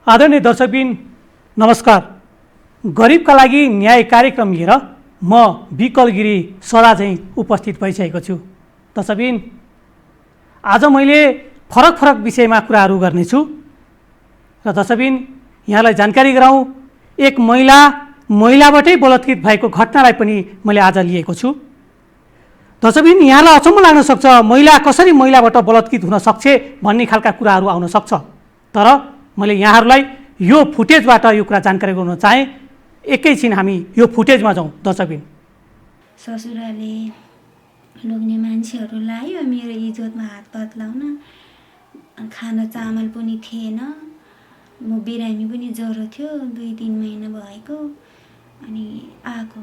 आदरणीय दर्शकबिन नमस्कार। गरिबका लागि न्याय कार्यक्रम लिएर म विकल गिरी सदा चाहिँ उपस्थित भइसकेको छु। दर्शकबिन आज मैले फरक विषयमा कुराहरू गर्नेछु र दर्शकबिन यहाँलाई जानकारी गराउँ, एक महिलाबाटै बलात्कृत भएको घटनालाई पनि मैले आज लिएको छु। दर्शकबिन यहाँलाई अचम्म लाग्न सक्छ, महिला कसरी महिलाबाट बलात्कृत हुन सक्छ भन्ने खालका कुराहरू आउन सक्छ। तर मैले यहाँहरूलाई यो फुटेजबाट यो कुरा जानकारी गराउन चाहे। एकैछिन हामी यो फुटेजमा जाउँ। दर्शकबिन ससुराले लोग्ने मान्छेहरू लायो मेरो इज्जतमा हातपात लाउन। खाना चामल पनि थिएन, म बिरामी पनि ज्वरो थियो, 2-3 महिना भएको। अनि आएको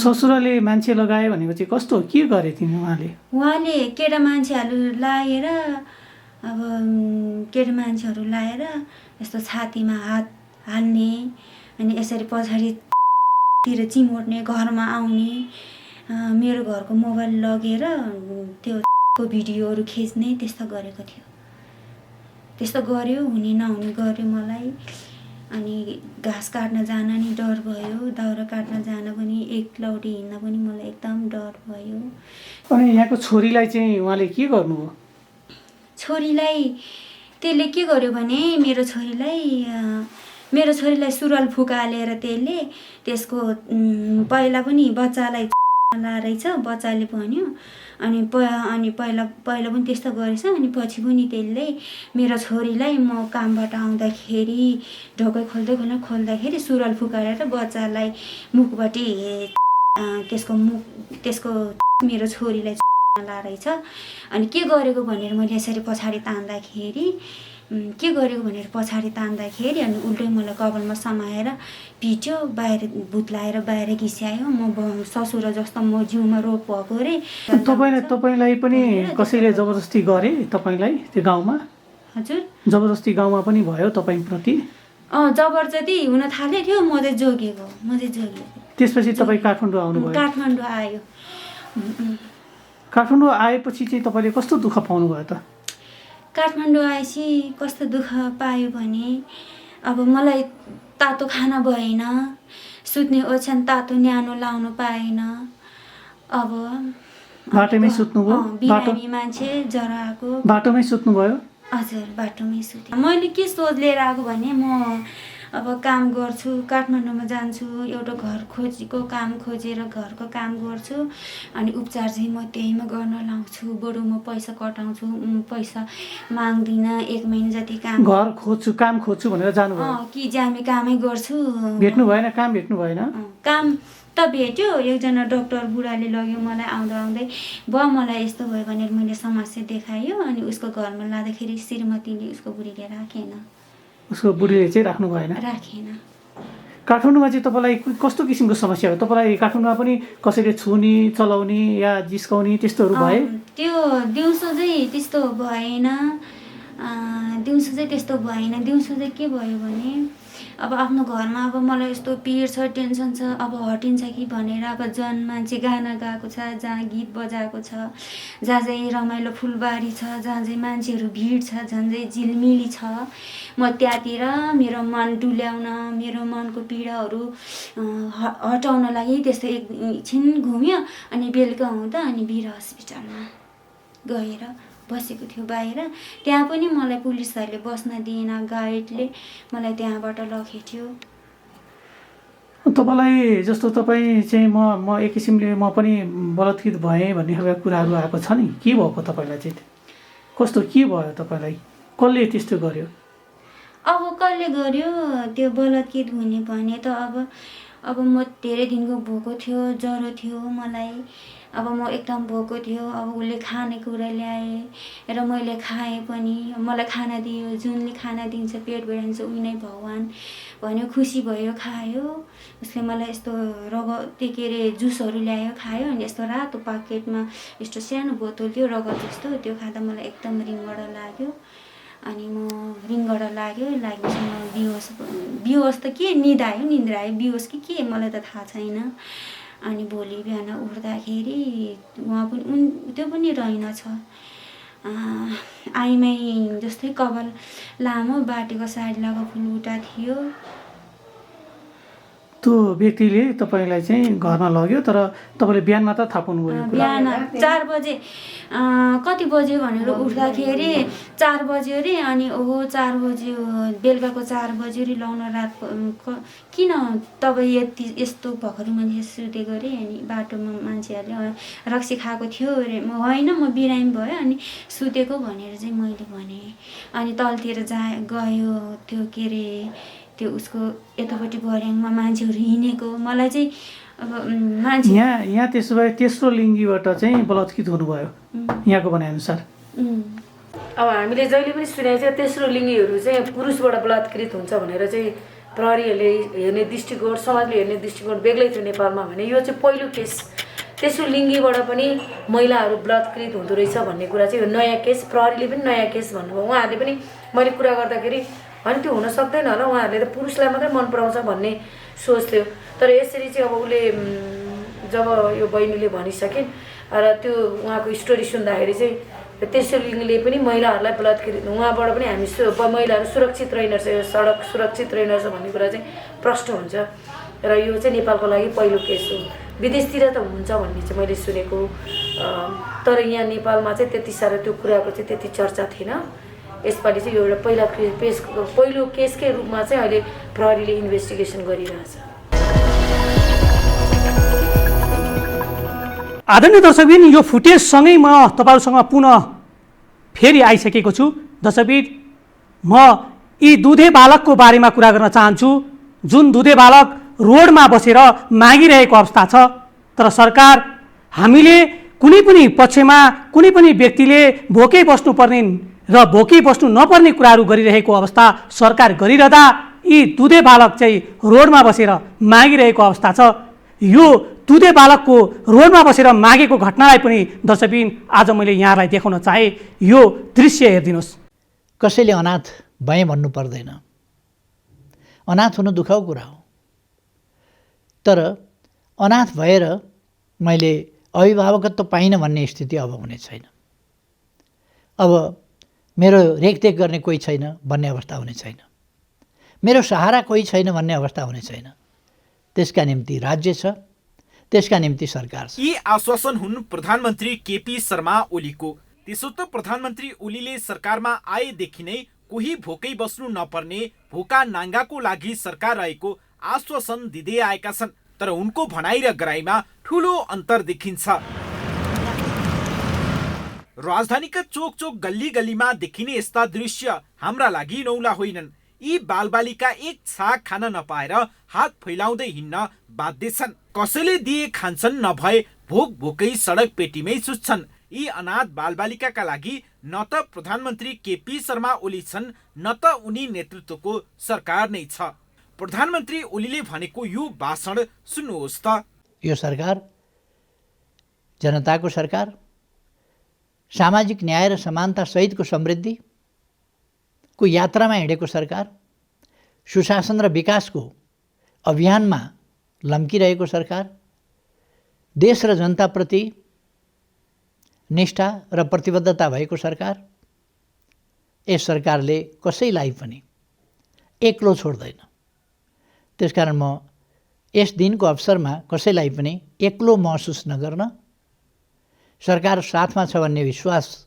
ससुराले मान्छे लगायो भनेपछि कस्तो के गरे तिमी? उहाँले केटा मान्छेहरू लाएर यस्तो छातीमा हात हाल्ने, अनि यसरी पछाडितिर चिमोट्ने, घरमा आउने, मेरो घरको मोबाइल लगेर त्यो भिडियोहरू खिच्ने, त्यस्तो गरेको थियो। त्यस्तो गर्यो, हुने नहुने गर्यो मलाई। अनि घाँस काट्न जान नि डर भयो, दाउरा काट्न जान पनि, एकलौटी हिँड्न पनि मलाई एकदम डर भयो। अनि यहाँको छोरीलाई चाहिँ उहाँले के गर्नुभयो? छोरीलाई त्यसले के गर्यो भने मेरो छोरीलाई सुरुवाल फुकालेर त्यसको पहिला पनि बच्चालाई रहेछ, बच्चाले भन्यो। अनि पहिला पनि त्यस्तो गरेछ। अनि पछि पनि त्यसले मेरो छोरीलाई म कामबाट आउँदाखेरि ढोकै खोल्दाखेरि सुरुवाल फुकालेर बच्चालाई मुखबाटै त्यसको मेरो छोरीलाई रहेछ। अनि के गरेको भनेर मैले यसरी पछाडि तान्दाखेरि अनि उल्टै मलाई कपालमा समाएर पिट्यो, बाहिर भुत्लाएर बाहिर घिस्यायो। म ससुर जस्तो म जिउमा रोग भएको रे। तपाईँलाई पनि कसैले जबरजस्ती गरे तपाईँलाई त्यो गाउँमा? हजुर, जबरजस्ती गाउँमा पनि भयो तपाईँप्रति? जबरजस्ती हुन थालेको थियो। म चाहिँ जोगिएको। त्यसपछि तपाईँ काठमाडौँ आउनुभयो? काठमाडौँ आयो। काठमाडौँ आएपछि चाहिँ तपाईँले कस्तो दुःख पाउनुभयो त? काठमाडौँ आएपछि कस्तो दुःख पायो भने अब मलाई तातो खाना भएन, सुत्ने ओछ्यान तातो न्यानो लाउनु पाएन। अब बाटोमै सुत्नुभयो? बिरामी मान्छे ज्वरो आएको। बाटोमै सुत्नुभयो? हजुर, बाटोमै सुतेँ। मैले के सोच लिएर आएको भने म अब काम गर्छु, काठमाडौँमा जान्छु, एउटा घरको काम खोजेर घरको काम गर्छु। अनि उपचार चाहिँ म त्यहीमा गर्न लाउँछु। बरु म पैसा कटाउँछु, पैसा माग्दिनँ। 1 महिना जति काम खोज्छु भनेर जानुभयो? कि ज्यामी कामै गर्छु। भेट्नु भएन? काम भेट्नु भएन? काम त भेट्यो। एकजना डक्टर बुढाले लग्यो मलाई आउँदै मलाई यस्तो भयो भनेर मैले समस्या देखायो। अनि उसको घरमा लाँदाखेरि श्रीमतीले उसको बुढीले राखेन। उसको बुढीले चाहिँ राख्नु भएन? राखेन। काठमाडौँमा चाहिँ तपाईँलाई कस्तो किसिमको समस्या हो? तपाईँलाई काठमाडौँमा पनि कसैले छुने, चलाउने या जिस्काउने त्यस्तोहरू भए? त्यो दिउँसो चाहिँ त्यस्तो भएन। दिउँसो चाहिँ के भयो भने अब आफ्नो घरमा अब मलाई यस्तो पिर छ, टेन्सन छ, अब हटिन्छ कि भनेर अब जन मान्छे गाना गाएको छ, जहाँ गीत बजाएको छ, जहाँ चाहिँ रमाइलो फुलबारी छ, जहाँ चाहिँ मान्छेहरू भिड छ, झन्झै झिलमिली छ, म त्यहाँतिर मेरो मन डुल्याउन, मेरो मनको पीडाहरू हटाउन लागि त्यस्तो एकछिन घुम्यो। अनि बेलुका हुँदा अनि वीर हस्पिटलमा गएर बसेको थियो बाहिर। त्यहाँ पनि मलाई पुलिसहरूले बस्न दिएन, गाइडले मलाई त्यहाँबाट लखेट्यो। तपाईँलाई जस्तो तपाईँ चाहिँ म एक किसिमले म पनि बलात्कृत भएँ भन्ने खालको कुराहरू आएको छ नि, के भएको तपाईँलाई चाहिँ? कस्तो के भयो तपाईँलाई? कसले त्यस्तो गर्यो? अब कसले गर्यो त्यो बलात्कृत हुने भने त अब म धेरै दिनको भोको थियो, ज्वरो थियो मलाई। अब म एकदम भोको थियो। अब उसले खानेकुरा ल्याए र मैले खाएँ पनि। मलाई खाना दियो, जुनले खाना दिन्छ पेट भइरहन्छ उही नै भगवान् भन्यो। खुसी भयो, खायो। उसले मलाई यस्तो जुसहरू ल्यायो, खायो। अनि यस्तो रातो पाकेटमा यस्तो सानो बोतल थियो रगत जस्तो, त्यो खाँदा मलाई एकदम रिङ्गडा लाग्यो। अनि म रिङ्गडा लागेपछि म बिहोस त के निद्रा आयो बिहोस कि के मलाई त थाहा छैन। अनि भोलि बिहान उठ्दाखेरि उहाँ पनि त्यो पनि रहेनछ। आइमाई जस्तै कपाल लामो बाटेको साडी लगाएको फुलबुट्टा थियो। त्यो व्यक्तिले तपाईँलाई चाहिँ घरमा लग्यो, तर तपाईँले बिहान मात्र थाहा पाउनुभयो? बिहान 4 बजे कति बज्यो भनेर उठ्दाखेरि 4 बज्यो अरे। अनि ओहो 4 बज्यो, बेलुकाको 4 बज्यो अरे, लाउन रात किन तपाईँ यस्तो भर्खर मान्छे सुतेको अरे। अनि बाटोमा मान्छेहरूले रक्सी खाएको थियो अरे। म होइन, म बिरामी भयो अनि सुतेको भनेर चाहिँ मैले भने। अनि तलतिर गयो त्यो के अरे त्यो उसको यतापट्टि भर्याङमा मान्छेहरू हिँडेको। मलाई चाहिँ अब मान्छे यहाँ त्यसो भए तेस्रो लिङ्गीबाट चाहिँ बलात्कृत हुनुभयो यहाँको भनाइअनुसार। अब हामीले जहिले पनि सुनेको छ तेस्रो लिङ्गीहरू चाहिँ पुरुषबाट बलात्कृत हुन्छ भनेर चाहिँ प्रहरीहरूले हेर्ने दृष्टिकोण, समाजले हेर्ने दृष्टिकोण बेग्लै थियो नेपालमा भने। यो चाहिँ पहिलो केस तेस्रो लिङ्गीबाट पनि महिलाहरू बलात्कृत हुँदो रहेछ भन्ने कुरा चाहिँ यो नयाँ केस। प्रहरीले पनि नयाँ केस भन्नुभयो। उहाँहरूले पनि मैले कुरा गर्दाखेरि होइन त्यो हुन सक्दैन होला, उहाँहरूले त पुरुषलाई मात्रै मन पराउँछ भन्ने सोच थियो। तर यसरी चाहिँ अब उसले जब यो बहिनीले भनिसकिन् र त्यो उहाँको स्टोरी सुन्दाखेरि चाहिँ तेस्रो लिङ्गले पनि महिलाहरूलाई बलात्कृत, उहाँबाट पनि हामी महिलाहरू सुरक्षित रहेन रहेछ, यो सडक सुरक्षित रहेन रहेछ भन्ने कुरा चाहिँ प्रष्ट हुन्छ। र यो चाहिँ नेपालको लागि पहिलो केस हो। विदेशतिर त हुन्छ भन्ने चाहिँ मैले सुनेको, तर यहाँ नेपालमा चाहिँ त्यति साह्रो त्यो कुराको चाहिँ त्यति चर्चा थिएन। यसपालि चाहिँ यो एउटा पहिलो केसकै रूपमा चाहिँ अहिले प्रहरीले इन्भेस्टिगेसन गरिरहेछ। आदरणीय दर्शकबिन, यो फुटेजसँगै म तपाईँहरूसँग पुनः फेरि आइसकेको छु। दर्शकबिन, म यी दुधे बालकको बारेमा कुरा गर्न चाहन्छु, जुन दुधे बालक रोडमा बसेर मागिरहेको अवस्था छ। तर सरकार, हामीले कुनै पनि पक्षमा कुनै पनि व्यक्तिले भोकै बस्नुपर्ने र भोकै बस्नु नपर्ने कुराहरू गरिरहेको अवस्था सरकार गरिरहँदा यी दुधे बालक चाहिँ रोडमा बसेर मागिरहेको अवस्था छ। यो दुधे बालकको रोडमा बसेर मागेको घटनालाई पनि दर्शकबिन आज मैले यहाँलाई देखाउन चाहे। यो दृश्य हेरिदिनुहोस्। कसैले अनाथ भएँ भन्नु पर्दैन, अनाथ हुनु दुःखको कुरा हो। तर अनाथ भएर मैले अभिभावकत्व पाइनँ भन्ने स्थिति अब हुने छैन। अब मेरो रेखदेख गर्ने कोही छैन भन्ने अवस्था हुने छैन, मेरो सहारा कोही छैन भन्ने अवस्था हुने छैन। त्यसका निम्ति राज्य छ, त्यसका निम्ति सरकार छ। यी आश्वासन हुन् प्रधानमन्त्री केपी शर्मा ओलीको। त्यसो त प्रधानमन्त्री ओलीले सरकारमा आएदेखि नै कोही भोकै बस्नु नपर्ने, भोका नाङ्गाको लागि सरकार रहेको आश्वासन दिँदै आएका छन्। तर उनको भनाइ र गराइमा ठूलो अन्तर देखिन्छ। राजधानीका चोक चोक गल्ली गल्लीमा देखिने यस्ता दृश्य हाम्रा लागि नौला होइनन्। यी बालबालिका एक छाक खान नपाएर हात फैलाउँदै हिँड्न बाध्य छन्। कसैले दिए खान्छन्, नभए भोक भोकै सडक पेटीमै सुत्छन्। यी अनाथ बालबालिकाका लागि न त प्रधानमन्त्री केपी शर्मा ओली छन्, न त उनी नेतृत्वको सरकार नै छ। प्रधानमन्त्री ओलीले भनेको यो भाषण सुन्नुहोस् त। यो सरकार जनताको सरकार, सामाजिक न्याय र समानता सहितको समृद्धिको यात्रामा हिँडेको सरकार, सुशासन र विकासको अभियानमा लम्किरहेको सरकार, देश र जनताप्रति निष्ठा र प्रतिबद्धता भएको सरकार। यस सरकारले कसैलाई पनि एक्लो छोड्दैन। त्यसकारण म यस दिनको अवसरमा कसैलाई पनि एक्लो महसुस नगर्न, सरकार साथमा छ भन्ने विश्वास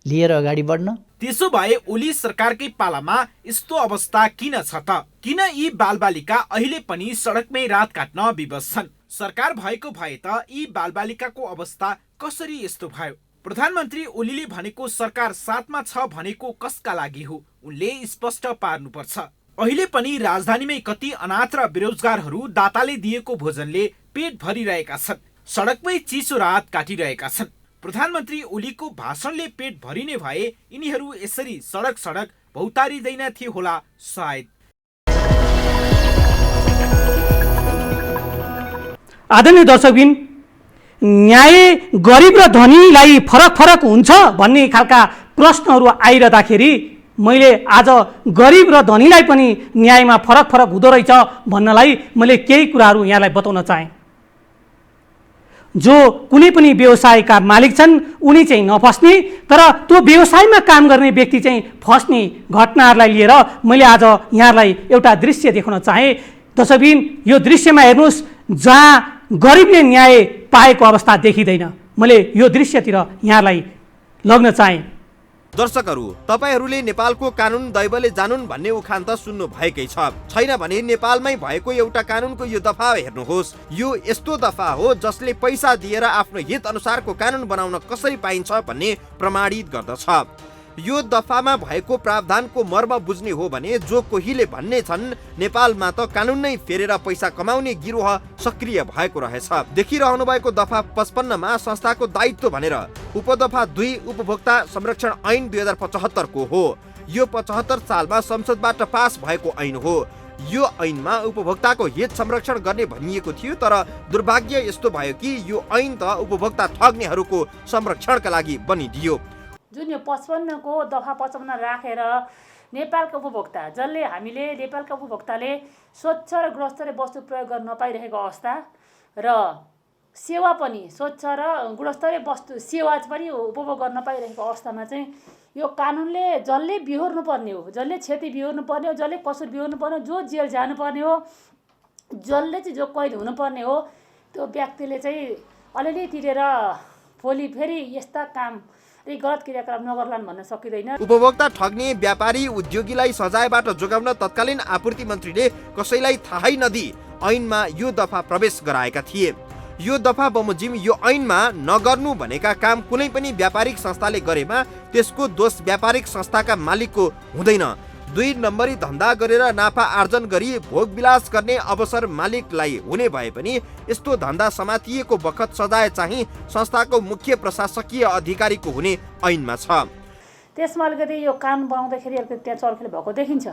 लिएर अगाडि बढ्न। त्यसो भए ओली सरकारकै पालामा यस्तो अवस्था किन छ त? किन यी बालबालिका अहिले पनि सडकमै रात काट्न विवश छन्? सरकार भएको भए त यी बालबालिकाको अवस्था कसरी यस्तो भयो? प्रधानमन्त्री ओलीले भनेको सरकार साथमा छ भनेको कसका लागि हो? उनले स्पष्ट पार्नुपर्छ। अहिले पनि राजधानीमै कति अनाथ र बेरोजगारहरू दाताले दिएको भोजनले पेट भरिरहेका छन्, सडकमै चिसो रात काटिरहेका छन्। प्रधानमन्त्री ओलीको भाषणले पेट भरिने भए यिनीहरू यसरी सडक सडक भौतारिँदैन थिए होला सायद। आदरणीय दर्शकबिन, न्याय गरिब र धनीलाई फरक फरक हुन्छ भन्ने खालका प्रश्नहरू आइरहँदाखेरि मैले आज गरिब र धनीलाई पनि न्यायमा फरक फरक हुँदो रहेछ भन्नलाई मैले केही कुराहरू यहाँलाई बताउन चाहेँ। जो कुनै पनि व्यवसायका मालिक छन् उनी चाहिँ नफस्ने, तर त्यो व्यवसायमा काम गर्ने व्यक्ति चाहिँ फस्ने घटनाहरूलाई लिएर मैले आज यहाँलाई एउटा दृश्य देखाउन चाहेँ। दर्शकबिन, यो दृश्यमा हेर्नुहोस्, जहाँ गरिबले न्याय पाएको अवस्था देखिँदैन। मैले यो दृश्यतिर यहाँलाई लग्न चाहेँ। दर्शकहरू, तपाईहरूले नेपालको कानुन दैवले जानुन् भन्ने उखान त सुन्नु भएकै छैन भने नेपालमै भएको एउटा कानुनको यो दफा हेर्नुहोस्। यो यस्तो दफा हो जसले पैसा दिएर आफ्नो हित अनुसारको कानुन बनाउन कसरी पाइन्छ भन्ने प्रमाणित गर्दछ। यो दफामा भएको प्रावधानको मर्म बुझ्ने हो भने जो कोहीले भन्ने छन् नेपालमा त कानुन नै फेरेर पैसा कमाउने गिरोह सक्रिय भएको रहेछ। देखिरहनु भएको दफा 55मा संस्थाको दायित्व भनेर उपदफा 2 उपभोक्ता संरक्षण ऐन 2075 को हो। यो 75 सालमा संसदबाट पास भएको ऐन हो। यो ऐनमा उपभोक्ताको हित संरक्षण गर्ने भनिएको थियो, तर दुर्भाग्य यस्तो भयो कि यो ऐन त उपभोक्ता ठग्नेहरूको संरक्षणका लागि बनिदियो। जुन यो 55 को दफा 55 राखेर नेपालका उपभोक्ता जसले हामीले नेपालका उपभोक्ताले स्वच्छ र गुणस्तरीय वस्तु प्रयोग गर्न नपाइरहेको अवस्था र सेवा पनि स्वच्छ र गुणस्तरीय वस्तु सेवा पनि उपभोग गर्न नपाइरहेको अवस्थामा चाहिँ यो कानुनले जसले बिहोर्नु पर्ने हो, जसले क्षति बिहोर्नु पर्ने हो, जसले कसुर बिहोर्नु पर्ने हो, जो जेल जानुपर्ने हो, जसले चाहिँ जो कैद हुनुपर्ने हो, त्यो व्यक्तिले चाहिँ अलिअलि तिरेर भोलि फेरि यस्ता काम गलत क्रियाकलाप नगर्लान् भन्न सकिँदैन। उपभोक्ता ठग्ने व्यापारी उद्योगीलाई सजायबाट जोगाउन तत्कालीन आपूर्ति मन्त्रीले कसैलाई थाहै नदिई ऐनमा यो दफा प्रवेश गराएका थिए। यो दफा बमोजिम यो ऐनमा नगर्नु भनेका काम कुनै पनि व्यापारिक संस्थाले गरेमा त्यसको दोष व्यापारिक संस्थाका मालिकको हुँदैन। 2 नम्बरी धन्दा गरेर नाफा आर्जन गरी भोगविलास गर्ने अवसर मालिकलाई हुने भए पनि यस्तो धन्दा समातिएको बखत सजाय चाहिँ संस्थाको मुख्य प्रशासकीय अधिकारीको हुने ऐनमा छ। त्यसमा अलिकति यो कानुन बनाउँदाखेरि अलिकति त्यहाँ चर्खेल भएको देखिन्छ।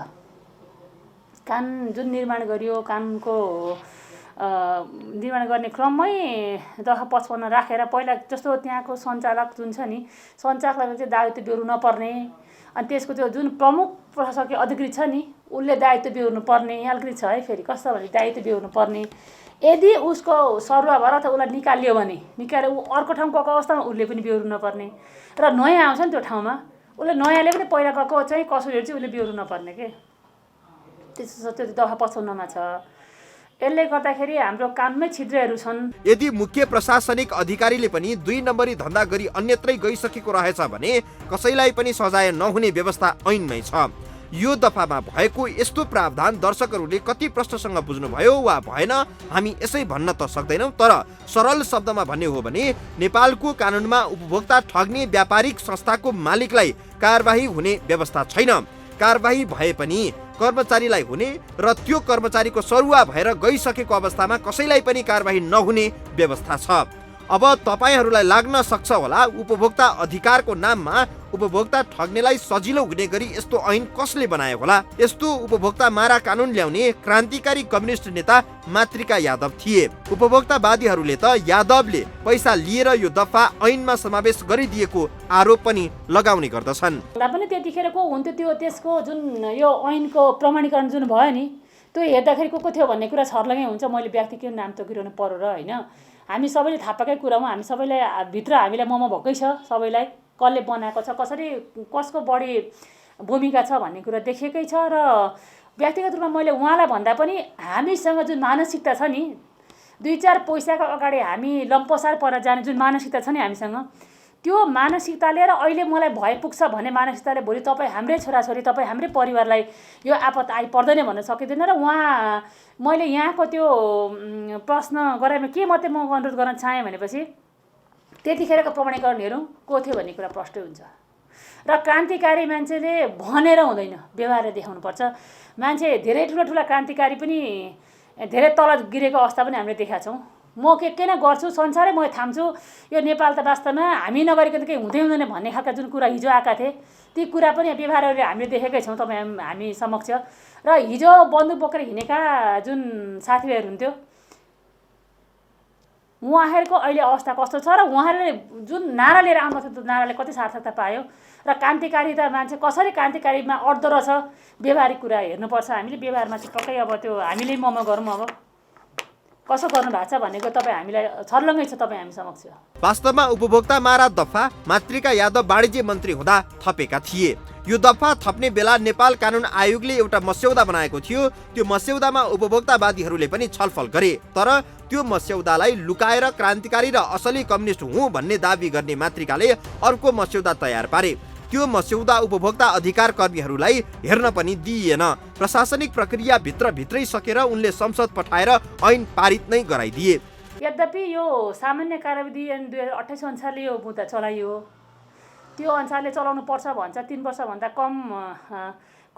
कानुन जुन निर्माण गरियो, कानुनको निर्माण गर्ने क्रममै दफा 55 राखेर पहिला जस्तो त्यहाँको सञ्चालक जुन छ नि, सञ्चालकलाई चाहिँ दायित्व बेहोर्नु नपर्ने, अनि त्यसको त्यो जुन प्रमुख प्रशासकीय अधिकृत छ नि उसले दायित्व बेहोर्नु पर्ने। यहाँ अलिकति छ है, फेरि कस्तो भने दायित्व बेहोर्नु पर्ने। यदि उसको सरुवा भएर त उसलाई निकालियो भने निकालेर ऊ अर्को ठाउँ गएको अवस्थामा उसले पनि बेहोर्नु नपर्ने, र नयाँ आउँछ नि त्यो ठाउँमा उसले नयाँले पनि पहिला गएको चाहिँ कसुरहरू चाहिँ उसले बेहोर्नु नपर्ने के। त्यसो त्यो दफा 55मा छ। यसले गर्दाखेरि हाम्रो काममै छिद्रहरू छन्। यदि मुख्य प्रशासनिक अधिकारीले पनि 2 नम्बरी धन्दा गरी अन्यत्रै गइसकेको रहेछ भने कसैलाई पनि सजाय नहुने व्यवस्था ऐनमै छ। यो दफामा भएको यस्तो प्रावधान दर्शकहरूले कति प्रश्नसँग बुझ्नुभयो वा भएन हामी यसै भन्न त सक्दैनौँ, तर सरल शब्दमा भन्ने हो भने नेपालको कानुनमा उपभोक्ता ठग्ने व्यापारिक संस्थाको मालिकलाई कारबाही हुने व्यवस्था छैन। कारबाही भए पनि कर्मचारीलाई हुने र त्यो कर्मचारीको सरुवा भएर गइसकेको अवस्थामा कसैलाई पनि कारबाही नहुने व्यवस्था छ। अब तपाईहरूलाई लाग्न सक्छ होला उपभोक्ता अधिकारको नाममा उपभोक्ता ठग्नेलाई सजिलो हुने गरी यस्तो ऐन कसले बनायो होला। यस्तो उपभोक्ता मारा कानुन ल्याउने क्रान्तिकारी कम्युनिस्ट नेता मातृका यादव थिए। उपभोक्तावादीहरूले त यादवले पैसा लिएर यो दफा ऐनमा समावेश गरिदिएको आरोप पनि लगाउने गर्दछन्। पनि त्यतिखेर को हुन्थ्यो त्यो त्यसको जुन यो ऐनको प्रमाणीकरण जुन भयो नि त्यो हेर्दाखेरि को थियो भन्ने कुरा छर्लङ्गै हुन्छ। मैले व्यक्तिगत नाम त गिराउनु पर्यो र होइन, हामी सबैले थाहा पाएकै कुरा हो। हामी सबैलाई भित्र हामीलाई ममा भएकै छ, सबैलाई कसले बनाएको छ, कसरी कसको बढी भूमिका छ भन्ने कुरा देखिएकै छ। र व्यक्तिगत रूपमा मैले उहाँलाई भन्दा पनि हामीसँग जुन मानसिकता छ नि 2-4 पैसाको अगाडि हामी लम्पसार पर जाने जुन मानसिकता छ नि हामीसँग, त्यो मानसिकताले र अहिले मलाई भए पुग्छ भन्ने मानसिकताले भोलि तपाईँ हाम्रै छोराछोरी तपाईँ हाम्रै परिवारलाई यो आपत आइपर्दैन भन्न सकिँदैन। र मैले यहाँको त्यो प्रश्न गरेमा के मात्रै म अनुरोध गर्न चाहेँ भनेपछि त्यतिखेरको प्रमाणीकरणहरू को थियो भन्ने कुरा प्रष्ट हुन्छ। र क्रान्तिकारी मान्छेले भनेर हुँदैन, व्यवहार देखाउनुपर्छ। मान्छे धेरै ठुला क्रान्तिकारी पनि धेरै तल गिरेको अवस्था पनि हामीले देखाएको छौँ। म के नै गर्छु संसारै म थाम्छु, यो नेपाल त वास्तवमा हामी नगरिकन केही हुँदै हुँदैन भन्ने खालका जुन कुरा हिजो आएका थिए ती कुरा पनि व्यवहारहरू हामीले देखेकै छौँ हामी समक्ष। र हिजो बन्दुक बोकेर हिँडेका जुन साथीभाइहरू हुन्थ्यो उहाँहरूको अहिले अवस्था कस्तो छ र उहाँहरूले जुन नारा लिएर आउँदा त्यो नाराले कति सार्थकता पायो र क्रान्तिकारिता मान्छे कसरी क्रान्तिकारीमा अड्दो रहेछ व्यवहारिक कुरा हेर्नुपर्छ हामीले। व्यवहारमा चाहिँ पक्कै अब त्यो हामीले ममा गरौँ। अब कसो गर्नु भएको छ भनेको तपाईँ हामीलाई छर्लङ्गै छ तपाईँ हामी समक्ष। वास्तवमा उपभोक्ता मारा दफा मातृका यादव वाणिज्य मन्त्री हुँदा थपेका थिए। यो दफा थप्ने बेला नेपाल कानुन आयोगले एउटा मस्यौदा बनाएको थियो। त्यो मस्यौदामा उपभोक्तावादीहरूले पनि छलफल गरे, तर त्यो मस्यौदालाई लुकाएर क्रान्तिकारी र असली कम्युनिस्ट हुँ भन्ने दाबी गर्ने मातृकाले अर्को मस्यौदा तयार पारे। त्यो मस्यौदा उपभोक्ता अधिकार कर्मीहरूलाई हेर्न पनि दिइएन। प्रशासनिक प्रक्रिया भित्रै सकेर उनले संसद पठाएर ऐन पारित नै गराइदिए। यद्यपि यो सामान्य कार्यविधि ऐन 2028 अनुसारले यो मुद्दा चलाइयो, त्यो अनुसारले चलाउनु पर्छ भन्छ। 3 वर्षभन्दा कम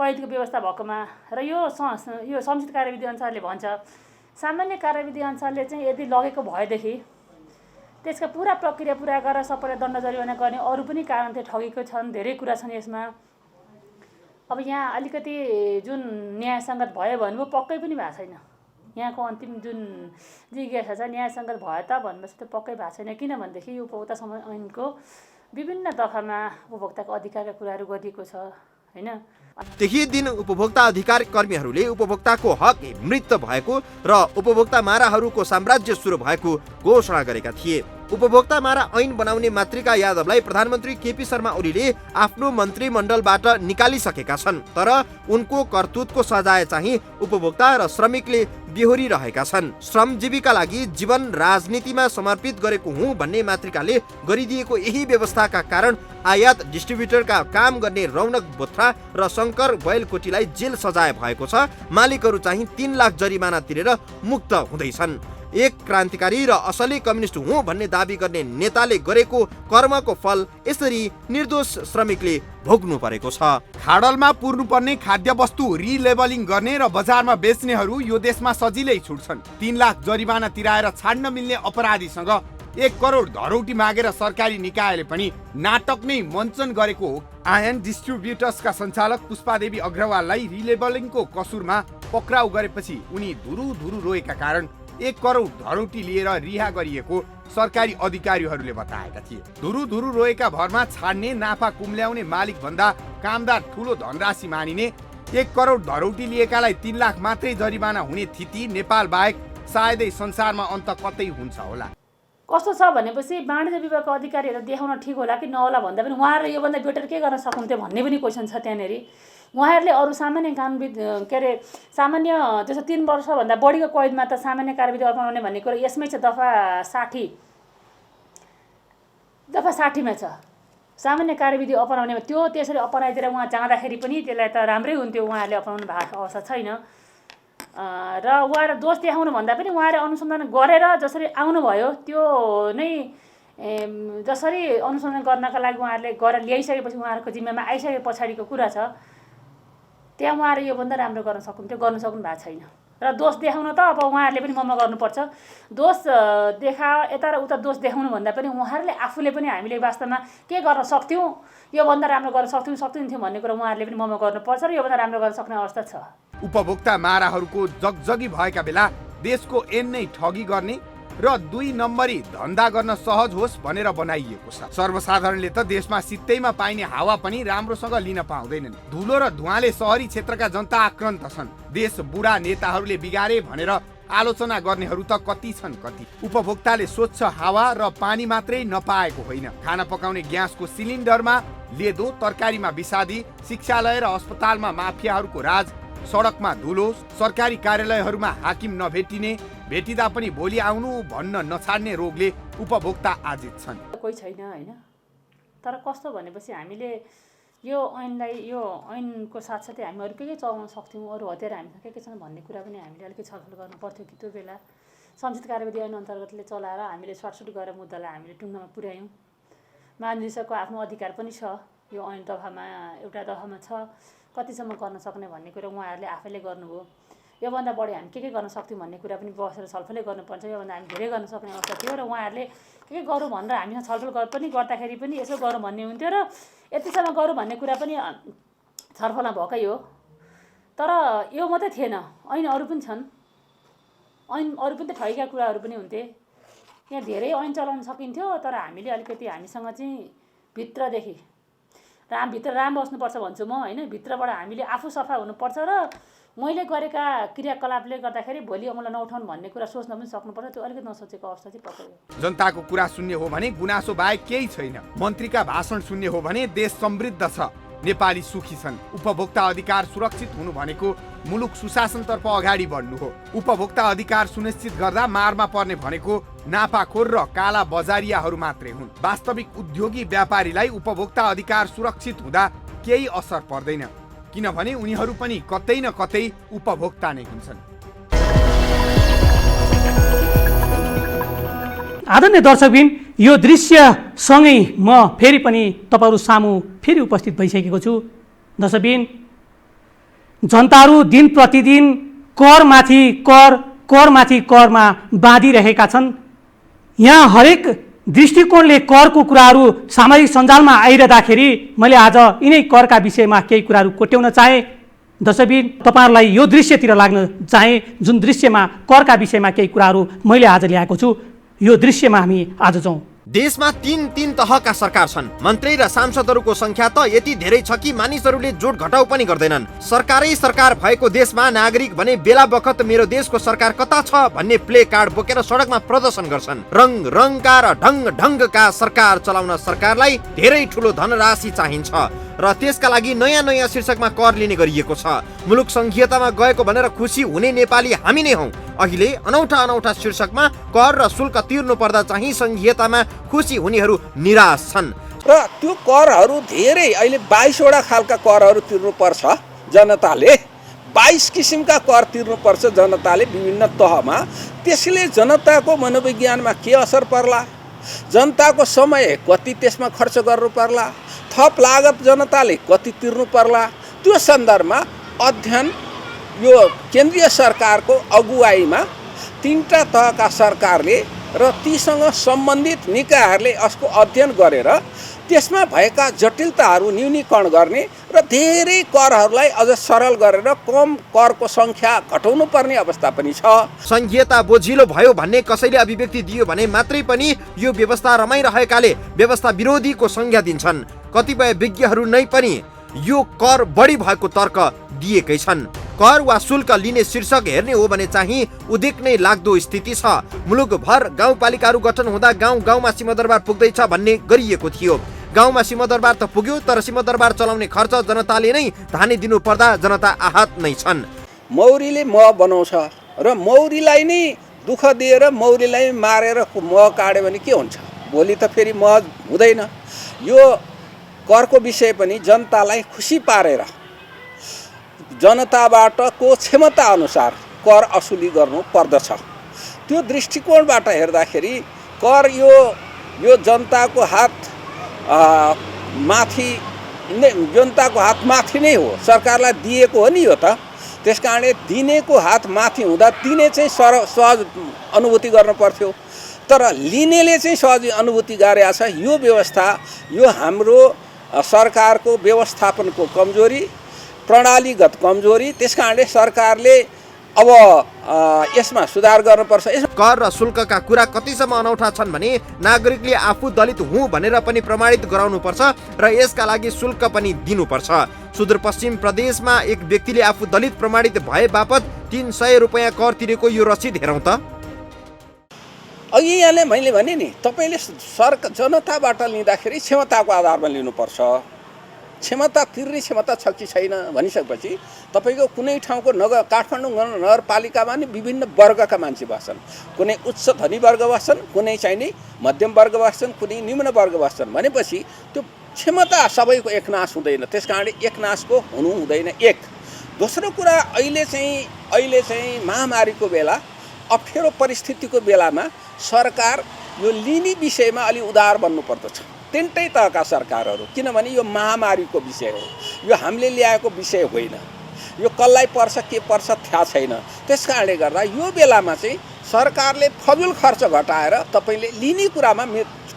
कैदको व्यवस्था भएकोमा र यो संशोधित कार्यविधि अनुसारले भन्छ सामान्य कार्यविधि अनुसारले चाहिँ यदि लगेको भएदेखि त्यसका पुरा प्रक्रिया पुरा गरेर सबैलाई दण्ड जरिवाना गर्ने अरू पनि कारण थियो, ठगेको छन्, धेरै कुरा छन् यसमा। अब यहाँ अलिकति जुन न्यायसङ्गत भयो भन्नुभयो पक्कै पनि भएको छैन। यहाँको अन्तिम जुन जिज्ञासा छ न्यायसङ्गत भयो त भन्नुहोस्, त्यो पक्कै भएको छैन। किनभनेदेखि यो उपभोक्ता सम्बन्धी ऐनको विभिन्न दफामा उपभोक्ताको अधिकारका कुराहरू गरिएको छ हैन। त्यही दिन उपभोक्ता अधिकार कर्मीहरूले उपभोक्ताको हक मृत भएको र उपभोक्ता माराहरूको साम्राज्य सुरु भएको घोषणा गरेका थिए। उपभोक्ता मारा ऐन बनाउने मातृका यादवलाई प्रधानमन्त्री केपी शर्मा ओलीले आफ्नो मन्त्रीमण्डलबाट निकालिसकेका छन्, तर उनको करतुतको सजाय चाहिँ उपभोक्ता र श्रमिकले बेहोरिरहेका छन्। श्रमजीवीका लागि जीवन राजनीतिमा समर्पित गरेको हुँ भन्ने मातृकाले गरिदिएको यही व्यवस्थाका कारण आयात डिस्ट्रिब्युटरका काम गर्ने रौनक बोथ्रा र शङ्कर बैलकोटीलाई जेल सजाय भएको छ। मालिकहरू चाहिँ 3 लाख जरिमाना तिरेर मुक्त हुँदैछन्। एक क्रान्तिकारी र असली कम्युनिस्ट हुँ भन्ने दाबी गर्ने नेताले गरेको कर्मको फल यसरी निर्दोष श्रमिकले भोग्नु परेको छ। खाडलमा पुर्नुपर्ने खाद्य वस्तु रिलेबलिङ गर्ने र बजारमा बेच्नेहरू यो देशमा सजिलै छुट्छन्। 3 लाख जरिमाना तिराएर छाड्न मिल्ने अपराधीसँग 1 करोड धरौटी मागेर सरकारी निकायले पनि नाटक नै मञ्चन गरेको हो। आयन डिस्ट्रिब्युटर्सका सञ्चालक पुष्पादेवी अग्रवाललाई रिलेबलिङको कसुरमा पक्राउ गरेपछि उनी धुरु रोएका कारण 1 करोड धरौटी लिएर रिहा गरिएको सरकारी अधिकारीहरूले बताएका थिए। धुरु रोएका भरमा छाड्ने, नाफा कुम्ल्याउने मालिक भन्दा कामदार ठुलो धनराशि मानिने 1 करोड धरौटी लिएकालाई 3 लाख मात्रै जरिमाना हुने थिति नेपाल बाहेक सायदै संसारमा अन्त कतै हुन्छ होला। कस्तो छ भनेपछि वाणिज्य विभागको अधिकारीहरू देखाउन ठिक होला कि नहोला भन्दा पनि उहाँहरू योभन्दा बेटर के गर्न सक्नुहुन्थ्यो भन्ने पनि क्वेसन छ त्यहाँनेरि। उहाँहरूले अरू सामान्य कानुनविद सामान्य जस्तो 3 वर्षभन्दा बढीको कैदमा त सामान्य कार्यविधि अपनाउने भन्ने कुरो यसमै छ। दफा 60मा छ सामान्य कार्यविधि अपनाउने। त्यो त्यसरी अपनाइदिएर उहाँ जाँदाखेरि पनि त्यसलाई त राम्रै हुन्थ्यो। उहाँहरूले अपनाउनु भएको अवस्था छैन र उहाँहरू दोष देखाउनु भन्दा पनि उहाँहरूले अनुसन्धान गरेर जसरी आउनुभयो त्यो नै जसरी अनुसन्धान गर्नका लागि उहाँहरूले गरेर ल्याइसकेपछि उहाँहरूको जिम्मामा आइसके पछाडिको कुरा छ। त्यहाँ उहाँहरू योभन्दा राम्रो गर्न सक्नुहुन्थ्यो, गर्नु सक्नु भएको छैन। र दोष देखाउन त अब उहाँहरूले पनि ममा गर्नुपर्छ। दोष यता र उता दोष देखाउनु भन्दा पनि उहाँहरूले आफूले पनि हामीले वास्तवमा के गर्न सक्थ्यौँ, योभन्दा राम्रो गर्न सक्थ्यौँ भन्ने कुरा उहाँहरूले पनि ममा गर्नुपर्छ र योभन्दा राम्रो गर्न सक्ने अवस्था छ। उपभोक्ता माराहरूको जगजगी भएका बेला देशको ऐन नै ठगी गर्ने र 2 नम्बरी धन्दा गर्न सहज होस् भनेर बनाइएको छ। सर्वसाधारणले त देशमा सित्तैमा पाइने हावा पनि राम्रोसँग लिन पाउँदैनन्। धुलो र धुवाले सहरी क्षेत्रका जनता आक्रान्त छन्। देश बुढा नेताहरूले बिगारे भनेर आलोचना गर्नेहरू त कति छन् कति। उपभोक्ताले स्वच्छ हावा र पानी मात्रै नपाएको होइन, खाना पकाउने ग्यासको सिलिन्डरमा लेदो, तरकारीमा विषादी, शिक्षालय र अस्पतालमा माफियाहरूको राज, सडकमा धुलो, सरकारी कार्यालयहरूमा हाकिम नभेटिने, भेटिँदा पनि भोलि आउनु भन्न नछाड्ने रोगले उपभोक्ता आजित छन्। कोही छैन हैन। तर कस्तो भनेपछि हामीले यो ऐनको साथसाथै हामी अरू के चलाउन सक्थ्यौँ, अरू हतियार हामीसँग के छन् भन्ने कुरा पनि हामीले अलिकति छलफल गर्नु पर्थ्यो कि त्यो बेला संसद कार्यविधि ऐन अन्तर्गतले चलाएर हामीले सर्टसुट गरेर मुद्दालाई हामीले टुङ्गामा पुर्यायौँ। महानिर्देशकको आफ्नो अधिकार पनि छ, यो ऐन दफामा एउटा दफामा छ कतिसम्म गर्न सक्ने भन्ने कुरा उहाँहरूले आफैले गर्नुभयो। योभन्दा बढी हामी के गर्न सक्थ्यौँ भन्ने कुरा पनि बसेर छलफलै गर्नुपर्छ। योभन्दा हामी धेरै गर्न सक्ने अवस्था थियो र उहाँहरूले के गरौँ भनेर हामीसँग छलफल पनि गर्दाखेरि पनि यसो गरौँ भन्ने हुन्थ्यो र यतिसम्म गरौँ भन्ने कुरा पनि छलफलमा भएकै हो। तर यो मात्रै थिएन, ऐन अरू पनि छन्। ऐन अरू पनि त ठगेका कुराहरू पनि हुन्थे। यहाँ धेरै ऐन चलाउन सकिन्थ्यो, तर हामीले अलिकति हामीसँग चाहिँ भित्रदेखि भित्र राम बस्नुपर्छ भन्छु म हैन। भित्रबाट हामीले आफू सफा हुनुपर्छ र मैले गरेका क्रियाकलापले गर्दाखेरि भोलि मलाई नउठाउनु भन्ने कुरा सोच्न पनि सक्नुपर्छ। त्यो अलिकति नसोचेको अवस्था चाहिँ पक्कै हो। जनताको कुरा सुन्ने हो भने गुनासो बाहेक केही छैन। मन्त्रीका भाषण सुन्ने हो भने देश समृद्ध छ, नेपाली सुखी छन्। उपभोक्ता अधिकार सुरक्षित हुनु भनेको मुलुक सुशासनतर्फ अगाडि बढ्नु हो। उपभोक्ता अधिकार सुनिश्चित गर्दा मारमा पर्ने भनेको नाफाखोर र काला बजारियाहरू मात्रै हुन्। वास्तविक उद्योगी व्यापारीलाई उपभोक्ता अधिकार सुरक्षित हुँदा केही असर पर्दैन, किनभने उनीहरू पनि कतै न कतै उपभोक्ता नै हुन्छन्। आदरणीय दर्शकबिन, यो दृश्यसँगै म फेरि पनि तपाईँहरू सामु फेरि उपस्थित भइसकेको छु। दर्शकबिन, जनताहरू दिन प्रतिदिन करमाथि करमा बाँधिरहेका छन्। यहाँ हरेक दृष्टिकोणले करको कुराहरू सामाजिक सञ्जालमा आइरहँदाखेरि मैले आज यिनै करका विषयमा केही कुराहरू कोट्याउन चाहेँ। दर्शकबिन, तपाईँहरूलाई यो दृश्यतिर लाग्न चाहेँ, जुन दृश्यमा करका विषयमा केही कुराहरू मैले आज ल्याएको छु। यो दृश्यमा हामी आज जाउँ। देशमा तीन तहका सरकार छन्। मन्त्री र सांसदहरूको संख्या त यति धेरै छ कि मानिसहरूले जोड घटाउ पनि गर्दैनन्। सरकारै सरकार भएको देशमा नागरिक भने बेला बखत मेरो देशको सरकार कता छ भन्ने प्ले कार्ड बोकेर सडकमा प्रदर्शन गर्छन्। रङका र ढङ्गका सरकार चलाउन सरकारलाई धेरै ठुलो धनराशि चाहिन्छ र त्यसका लागि नयाँ शीर्षकमा कर लिने गरिएको छ। मुलुक संघीयतामा गएको भनेर खुसी हुने नेपाली हामी नै हौं। अहिले अनौठा शीर्षकमा कर र शुल्क तिर्नु पर्दा चाहिँ संघीयतामा खुसी हुनेहरू निराश छन् र त्यो करहरू धेरै अहिले 22 वटा खालका करहरू तिर्नुपर्छ जनताले। 22 किसिमका कर तिर्नुपर्छ जनताले विभिन्न तहमा। त्यसले जनताको मनोविज्ञानमा के असर पर्ला, जनताको समय कति त्यसमा खर्च गर्नु पर्ला, थप लागत जनताले कति तिर्नु पर्ला, त्यो सन्दर्भमा अध्ययन यो केन्द्रीय सरकारको अगुवाईमा 3टा तहका सरकारले र तीसँग सम्बन्धित निकायहरूले यसको अध्ययन गरेर त्यसमा भएका जटिलताहरू न्यूनीकरण गर्ने र धेरै करहरूलाई अझ सरल गरेर कम करको संख्या घटाउनु पर्ने अवस्था पनि छ। संघीयता बोझिलो भयो भन्ने कसैले अभिव्यक्ति दियो भने मात्रै पनि यो व्यवस्था रमाइरहेकाले व्यवस्था विरोधीको संज्ञा दिन्छन्। कतिपय विज्ञहरू नै पनि यो कर बढी भएको तर्क दिएकै छन्। कर वा शुल्क लिने शीर्षक हेर्ने हो भने चाहिँ उदेक्नै लाग्दो स्थिति छ। मुलुकभर गाउँपालिकाहरू गठन हुँदा गाउँमा सिंहदरबार पुग्दैछ भन्ने गरिएको थियो। गाउँमा सिंहदरबार त पुग्यो, तर सिंहदरबार चलाउने खर्च जनताले नै धानी दिनु पर्दा जनता आहत नै छन्। मौरीले मह बनाउँछ र मौरीलाई नै दुःख दिएर मौरीलाई मारेर मह काट्यो भने के हुन्छ? भोलि त फेरि मह हुँदैन। यो करको विषय पनि जनतालाई खुसी पारेर जनताबाट को क्षमता अनुसार कर असुली गर्नु पर्दछ। त्यो दृष्टिकोणबाट हेर्दाखेरि कर यो जनताको हात माथि नै हो, सरकारलाई दिएको हो नि यो त। त्यसकारणले दिनेको हात माथि हुँदा दिने चाहिँ सहज अनुभूति गर्नु पर्थ्यो, तर लिनेले चाहिँ सहज अनुभूति गरेको छ। यो व्यवस्था यो हाम्रो सरकारको व्यवस्थापनको कमजोरी, प्रणालीगत कमजोरी। त्यसकारणले सरकारले अब यसमा सुधार गर्नुपर्छ। कर र शुल्कका कुरा कतिसम्म अनौठा छन् भने नागरिकले आफू दलित हुँ भनेर पनि प्रमाणित गराउनुपर्छ र यसका लागि शुल्क पनि दिनुपर्छ। सुदूरपश्चिम प्रदेशमा एक व्यक्तिले आफू दलित प्रमाणित भए बापत 300 रुपैयाँ कर तिरेको यो रसिद हेरौँ त। अघि यहाँले मैले भने नि, तपाईँले जनताबाट लिँदाखेरि क्षमताको आधारमा लिनुपर्छ। क्षमता तिर्ने क्षमता छ कि छैन भनिसकेपछि तपाईँको कुनै ठाउँको काठमाडौँ नगरपालिकामा नि विभिन्न वर्गका मान्छे बस्छन्। कुनै उच्च धनी वर्ग बस्छन्, कुनै चाहिँ नि मध्यम वर्ग बस्छन्, कुनै निम्न वर्ग बस्छन्। भनेपछि त्यो क्षमता सबैको एकनाश हुँदैन। त्यस कारणले एकनाशको हुनु हुँदैन। एक दोस्रो कुरा, अहिले चाहिँ महामारीको बेला, अप्ठ्यारो परिस्थितिको बेलामा सरकार यो लिने विषयमा अलि उदार बन्नुपर्दछ। तिनटै तहका सरकारहरू, किनभने यो महामारीको विषय हो, यो हामीले ल्याएको विषय होइन। यो कसलाई पर्छ के पर्छ थाहा छैन। त्यस कारणले गर्दा यो बेलामा चाहिँ सरकारले फजुल खर्च घटाएर तपाईँले लिने कुरामा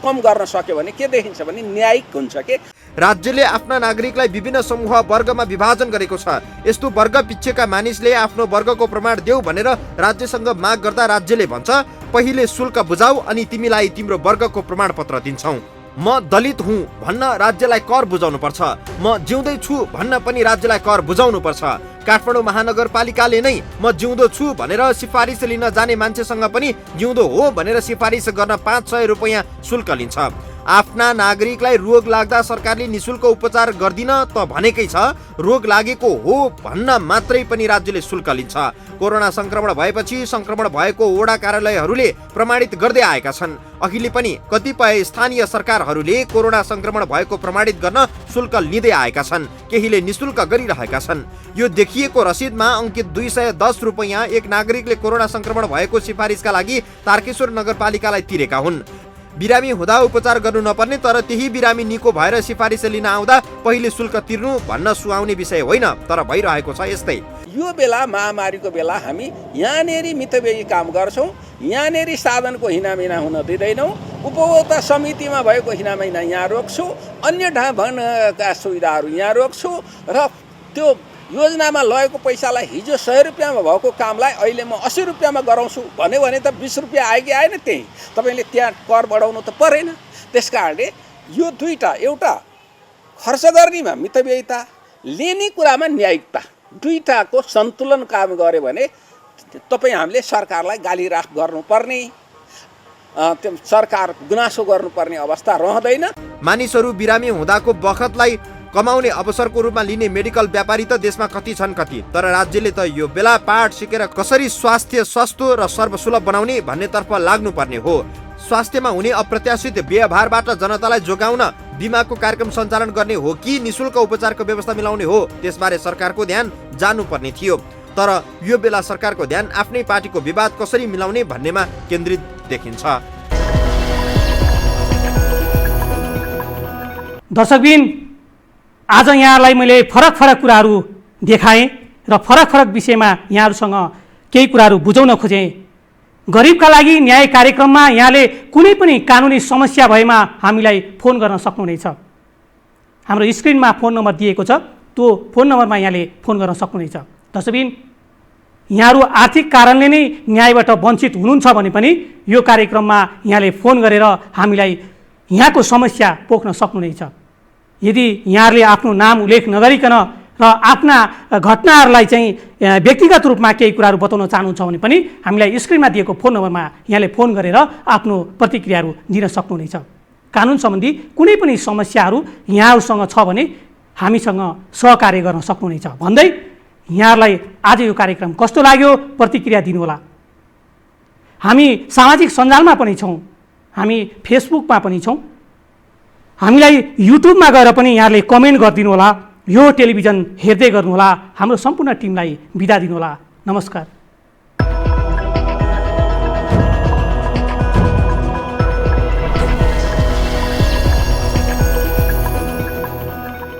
कम गर्न सक्यो भने के देखिन्छ भने न्यायिक हुन्छ के। राज्यले आफ्ना नागरिकलाई विभिन्न समूह वर्गमा विभाजन गरेको छ। यस्तो वर्ग पिच्छेका मानिसले आफ्नो वर्गको प्रमाण देऊ भनेर राज्यसँग माग गर्दा राज्यले भन्छ पहिले शुल्क बुझाऊ अनि तिमीलाई तिम्रो वर्गको प्रमाणपत्र दिन्छौँ। म दलित हुँ भन्न राज्यलाई कर बुझाउनु पर्छ। म जिउँदै छु भन्न पनि राज्यलाई कर बुझाउनु पर्छ। काठमाडौँ महानगरपालिकाले नै म जिउँदो छु भनेर सिफारिस लिन जाने मान्छेसँग पनि जिउँदो हो भनेर सिफारिस गर्न 500 रुपैयाँ शुल्क लिन्छ। आफ्ना नागरिकलाई रोग लाग्दा सरकारले निशुल्क उपचार गर्दिन त भनेकै छ, रोग लागेको हो भन्न मात्रै पनि राज्यले शुल्क लिन्छ। कोरोना संक्रमण भएपछि संक्रमण भएको वडा कार्यालयहरूले प्रमाणित गर्दै आएका छन्। अहिले पनि कतिपय स्थानीय सरकारहरूले कोरोना संक्रमण भएको प्रमाणित गर्न शुल्क लिँदै आएका छन्, केहीले निशुल्क गरिरहेका छन्। यो देखिएको रसिदमा अंकित 210 रुपैयाँ एक नागरिकले कोरोना संक्रमण भएको सिफारिसका लागि तारकेश्वर नगरपालिकालाई तिरेका हुन्। बिरामी हुँदा उपचार गर्नु नपर्ने तर त्यही बिरामी निको भएर सिफारिस लिन आउँदा पहिले शुल्क तिर्नु भन्न सुहाउने विषय होइन, तर भइरहेको छ यस्तै। यो बेला महामारीको बेला हामी यहाँनेरि मितव्ययी काम गर्छौँ, यहाँनेरि साधनको हिनामिना हुन दिँदैनौँ, उपभोक्ता समितिमा भएको हिनामिना यहाँ रोक्छौँ, अन्य ढङ्गका सुविधाहरू यहाँ रोक्छौँ र त्यो योजनामा लगेको पैसालाई हिजो 100 रुपियाँमा भएको कामलाई अहिले म 80 रुपियाँमा गराउँछु भन्यो भने त 20 रुपियाँ आयो कि आएन? त्यही तपाईँले त्यहाँ कर बढाउनु त परेन। त्यस कारणले यो दुईटा, एउटा खर्च गर्नेमा मितव्ययिता, लिने कुरामा न्यायिकता, दुईटाको सन्तुलन काम गऱ्यो भने तपाईँ हामीले सरकारलाई गालीराख गर्नुपर्ने, सरकार गुनासो गर्नुपर्ने अवस्था रहँदैन। मानिसहरू बिरामी हुँदाको बखतलाई कमाउने अवसरको रूपमा लिने मेडिकल व्यापारी त देशमा कति छन् कति, तर राज्यले त यो बेला पाठ सिकेर कसरी स्वास्थ्य सस्तो र सर्वसुलभ बनाउने भन्नेतर्फ लाग्नुपर्ने हो। स्वास्थ्यमा हुने अप्रत्याशित व्यवहारबाट जनतालाई जोगाउन बिमाको कार्यक्रम सञ्चालन गर्ने हो कि निशुल्क उपचारको व्यवस्था मिलाउने हो, त्यसबारे सरकारको ध्यान जानुपर्ने थियो। तर यो बेला सरकारको ध्यान आफ्नै पार्टीको विवाद कसरी मिलाउने भन्नेमा केन्द्रित देखिन्छ। दर्शकबिन, आज यहाँलाई मैले फरक फरक कुराहरू देखाएँ र फरक फरक विषयमा यहाँहरूसँग केही कुराहरू बुझाउन खोजेँ। गरिबका लागि न्याय कार्यक्रममा यहाँले कुनै पनि कानुनी समस्या भएमा हामीलाई फोन गर्न सक्नुहुनेछ। हाम्रो स्क्रिनमा फोन नम्बर दिएको छ, त्यो फोन नम्बरमा यहाँले फोन गर्न सक्नुहुनेछ। दर्शकबिन, यहाँहरू आर्थिक कारणले नै न्यायबाट वञ्चित हुनुहुन्छ भने पनि यो कार्यक्रममा यहाँले फोन गरेर हामीलाई यहाँको समस्या पोख्न सक्नुहुनेछ। यदि यहाँहरूले आफ्नो नाम उल्लेख नगरिकन र आफ्ना घटनाहरूलाई चाहिँ व्यक्तिगत रूपमा केही कुराहरू बताउन चाहनुहुन्छ भने पनि हामीलाई स्क्रिनमा दिएको फोन नम्बरमा यहाँले फोन गरेर आफ्नो प्रतिक्रियाहरू दिन सक्नुहुनेछ। कानुन सम्बन्धी कुनै पनि समस्याहरू यहाँहरूसँग छ भने हामीसँग सहकार्य गर्न सक्नुहुनेछ भन्दै यहाँहरूलाई आज यो कार्यक्रम कस्तो लाग्यो प्रतिक्रिया दिनुहोला। हामी सामाजिक सञ्जालमा पनि छौँ, हामी फेसबुकमा पनि छौँ, हामीलाई युट्युबमा गएर पनि यहाँले कमेन्ट गरिदिनु होला। यो टेलिभिजन हेर्दै गर्नुहोला। हाम्रो सम्पूर्ण टिमलाई बिदा दिनुहोला। नमस्कार।